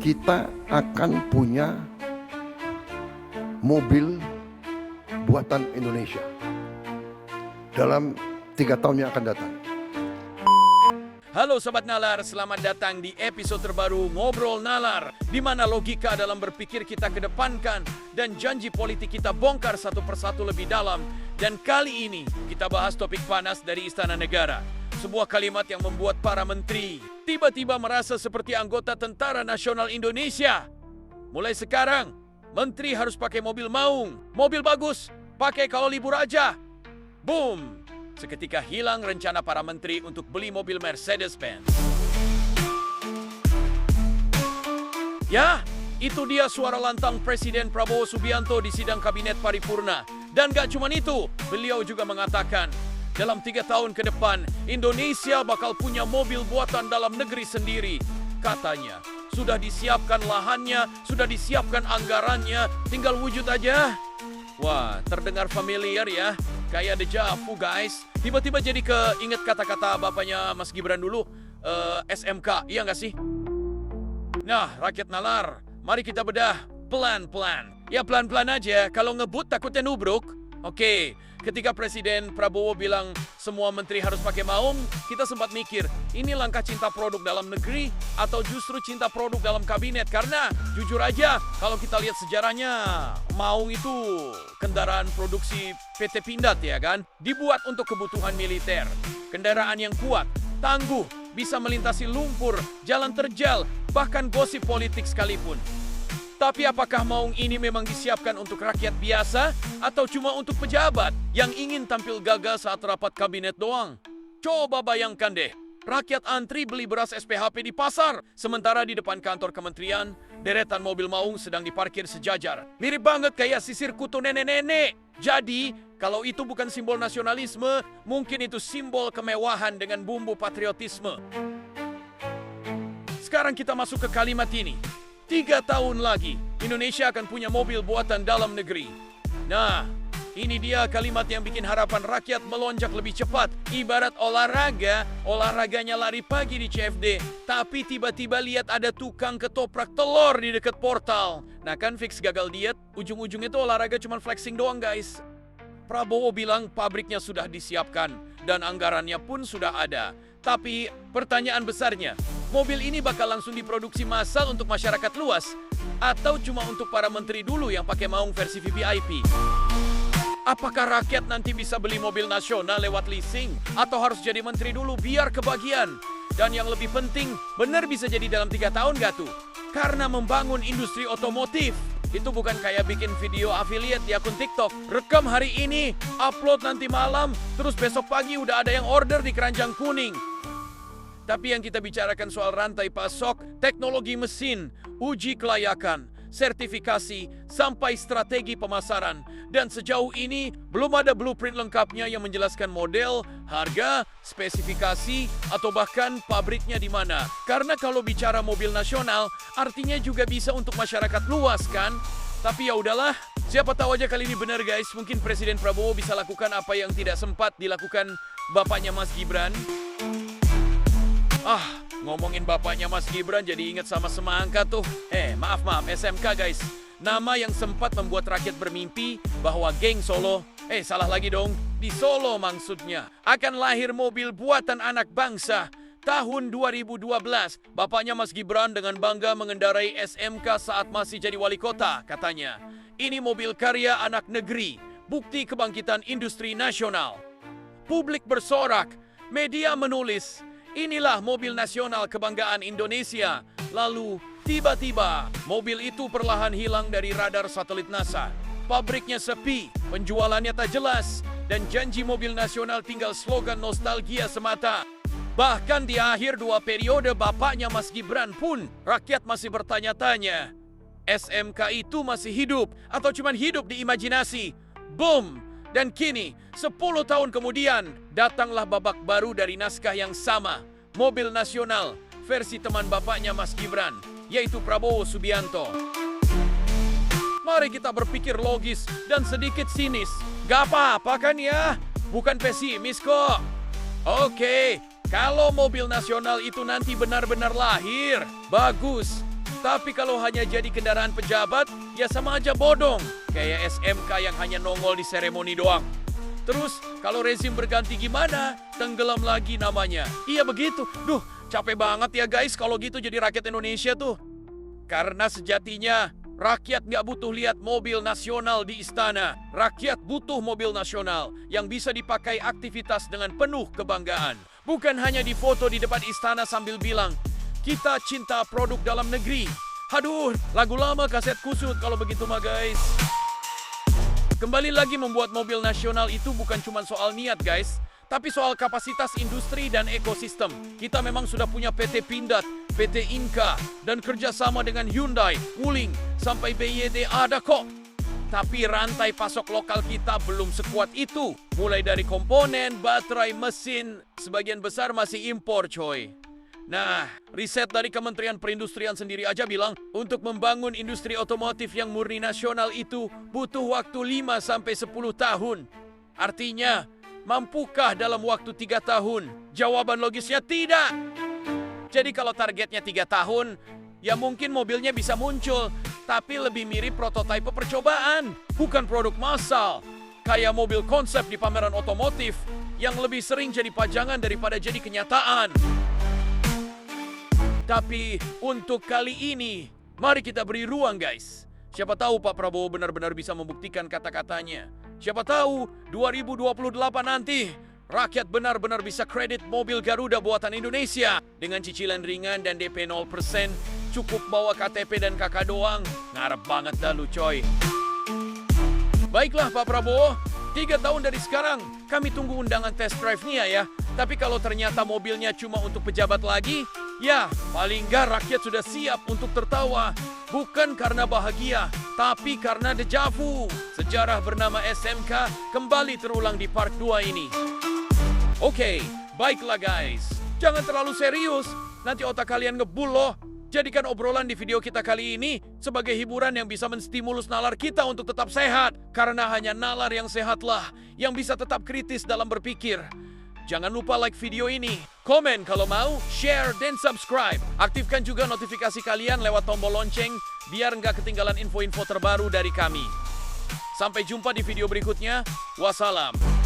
kita akan punya mobil buatan Indonesia dalam 3 tahun yang akan datang. Halo Sobat Nalar, selamat datang di episode terbaru Ngobrol Nalar, di mana logika dalam berpikir kita kedepankan dan janji politik kita bongkar satu persatu lebih dalam. Dan kali ini kita bahas topik panas dari Istana Negara. Sebuah kalimat yang membuat para menteri tiba-tiba merasa seperti anggota Tentara Nasional Indonesia. Mulai sekarang, menteri harus pakai mobil maung, mobil bagus, pakai kalau libur aja. Boom! Seketika hilang rencana para menteri untuk beli mobil Mercedes-Benz. Ya, itu dia suara lantang Presiden Prabowo Subianto di sidang Kabinet Paripurna. Dan gak cuma itu, beliau juga mengatakan, dalam 3 tahun ke depan, Indonesia bakal punya mobil buatan dalam negeri sendiri. Katanya, sudah disiapkan lahannya, sudah disiapkan anggarannya, tinggal wujud aja. Wah, terdengar familiar ya. Kayak deja vu guys. Tiba-tiba jadi keinget kata-kata bapaknya Mas Gibran dulu. SMK, iya nggak sih? Nah, rakyat nalar, mari kita bedah pelan-pelan. Ya pelan-pelan aja, kalau ngebut takutnya nubruk. Oke, ketika Presiden Prabowo bilang semua menteri harus pakai maung, kita sempat mikir, ini langkah cinta produk dalam negeri atau justru cinta produk dalam kabinet? Karena jujur aja, kalau kita lihat sejarahnya, maung itu kendaraan produksi PT Pindad ya kan? Dibuat untuk kebutuhan militer. Kendaraan yang kuat, tangguh, bisa melintasi lumpur, jalan terjal, bahkan gosip politik sekalipun. Tapi apakah maung ini memang disiapkan untuk rakyat biasa atau cuma untuk pejabat yang ingin tampil gagah saat rapat kabinet doang? Coba bayangkan deh, rakyat antri beli beras SPHP di pasar, sementara di depan kantor kementerian, deretan mobil maung sedang diparkir sejajar. Mirip banget kayak sisir kutu nenek-nenek. Jadi, kalau itu bukan simbol nasionalisme, mungkin itu simbol kemewahan dengan bumbu patriotisme. Sekarang kita masuk ke kalimat ini. 3 tahun lagi, Indonesia akan punya mobil buatan dalam negeri. Nah, ini dia kalimat yang bikin harapan rakyat melonjak lebih cepat. Ibarat olahraga, olahraganya lari pagi di CFD, tapi tiba-tiba lihat ada tukang ketoprak telur di dekat portal. Nah kan fix gagal diet, ujung-ujungnya itu olahraga cuma flexing doang guys. Prabowo bilang pabriknya sudah disiapkan dan anggarannya pun sudah ada. Tapi pertanyaan besarnya, mobil ini bakal langsung diproduksi massal untuk masyarakat luas atau cuma untuk para menteri dulu yang pakai maung versi VVIP? Apakah rakyat nanti bisa beli mobil nasional lewat leasing atau harus jadi menteri dulu biar kebagian? Dan yang lebih penting, benar bisa jadi dalam 3 tahun gak tuh? Karena membangun industri otomotif itu bukan kayak bikin video affiliate di akun TikTok. Rekam hari ini, upload nanti malam, terus besok pagi udah ada yang order di keranjang kuning. Tapi yang kita bicarakan soal rantai pasok, teknologi mesin, uji kelayakan, sertifikasi, sampai strategi pemasaran. Dan sejauh ini belum ada blueprint lengkapnya yang menjelaskan model, harga, spesifikasi, atau bahkan pabriknya di mana. Karena kalau bicara mobil nasional, artinya juga bisa untuk masyarakat luas kan? Tapi ya udahlah, siapa tahu aja kali ini benar guys. Mungkin Presiden Prabowo bisa lakukan apa yang tidak sempat dilakukan bapaknya Mas Gibran. Ngomongin bapaknya Mas Gibran jadi ingat sama semangka tuh. Maaf, SMK guys. Nama yang sempat membuat rakyat bermimpi bahwa geng Solo, salah lagi dong, di Solo maksudnya, akan lahir mobil buatan anak bangsa. Tahun 2012, bapaknya Mas Gibran dengan bangga mengendarai SMK saat masih jadi wali kota, katanya. Ini mobil karya anak negeri, bukti kebangkitan industri nasional. Publik bersorak, media menulis, inilah mobil nasional kebanggaan Indonesia. Lalu, tiba-tiba, mobil itu perlahan hilang dari radar satelit NASA. Pabriknya sepi, penjualannya tak jelas, dan janji mobil nasional tinggal slogan nostalgia semata. Bahkan di akhir 2 periode bapaknya Mas Gibran pun, rakyat masih bertanya-tanya, SMK itu masih hidup atau cuma hidup di imajinasi? Boom! Dan kini, 10 tahun kemudian, datanglah babak baru dari naskah yang sama. Mobil nasional, versi teman bapaknya Mas Gibran, yaitu Prabowo Subianto. Mari kita berpikir logis dan sedikit sinis. Gak apa-apa kan ya? Bukan pesimis kok. Oke, kalau mobil nasional itu nanti benar-benar lahir, bagus. Tapi kalau hanya jadi kendaraan pejabat, ya sama aja bodong. Kayak SMK yang hanya nongol di seremoni doang. Terus, kalau rezim berganti gimana? Tenggelam lagi namanya. Iya begitu. Duh, capek banget ya guys kalau gitu jadi rakyat Indonesia tuh. Karena sejatinya, rakyat nggak butuh lihat mobil nasional di istana. Rakyat butuh mobil nasional yang bisa dipakai aktivitas dengan penuh kebanggaan. Bukan hanya difoto di depan istana sambil bilang, kita cinta produk dalam negeri. Aduh, lagu lama kaset kusut kalau begitu mah guys. Kembali lagi membuat mobil nasional itu bukan cuma soal niat guys, tapi soal kapasitas industri dan ekosistem. Kita memang sudah punya PT Pindad, PT Inka, dan kerjasama dengan Hyundai, Wuling, sampai BYD ada kok. Tapi rantai pasok lokal kita belum sekuat itu. Mulai dari komponen, baterai, mesin, sebagian besar masih impor coy. Nah, riset dari Kementerian Perindustrian sendiri aja bilang, untuk membangun industri otomotif yang murni nasional itu butuh waktu 5-10 tahun. Artinya, mampukah dalam waktu 3 tahun? Jawaban logisnya tidak. Jadi kalau targetnya 3 tahun, ya mungkin mobilnya bisa muncul, tapi lebih mirip prototipe percobaan, bukan produk massal. Kayak mobil konsep di pameran otomotif, yang lebih sering jadi pajangan daripada jadi kenyataan. Tapi untuk kali ini, mari kita beri ruang guys. Siapa tahu Pak Prabowo benar-benar bisa membuktikan kata-katanya. Siapa tahu 2028 nanti, rakyat benar-benar bisa kredit mobil Garuda buatan Indonesia. Dengan cicilan ringan dan DP 0%, cukup bawa KTP dan KK doang. Ngarep banget dah lu coy. Baiklah Pak Prabowo, 3 tahun dari sekarang, kami tunggu undangan test drive-nya ya. Tapi kalau ternyata mobilnya cuma untuk pejabat lagi, ya paling nggak rakyat sudah siap untuk tertawa. Bukan karena bahagia, tapi karena dejavu. Sejarah bernama SMK kembali terulang di part 2 ini. Oke, baiklah guys. Jangan terlalu serius, nanti otak kalian ngebul loh. Jadikan obrolan di video kita kali ini sebagai hiburan yang bisa menstimulus nalar kita untuk tetap sehat. Karena hanya nalar yang sehatlah yang bisa tetap kritis dalam berpikir. Jangan lupa like video ini, komen kalau mau, share, dan subscribe. Aktifkan juga notifikasi kalian lewat tombol lonceng biar nggak ketinggalan info-info terbaru dari kami. Sampai jumpa di video berikutnya. Wassalam.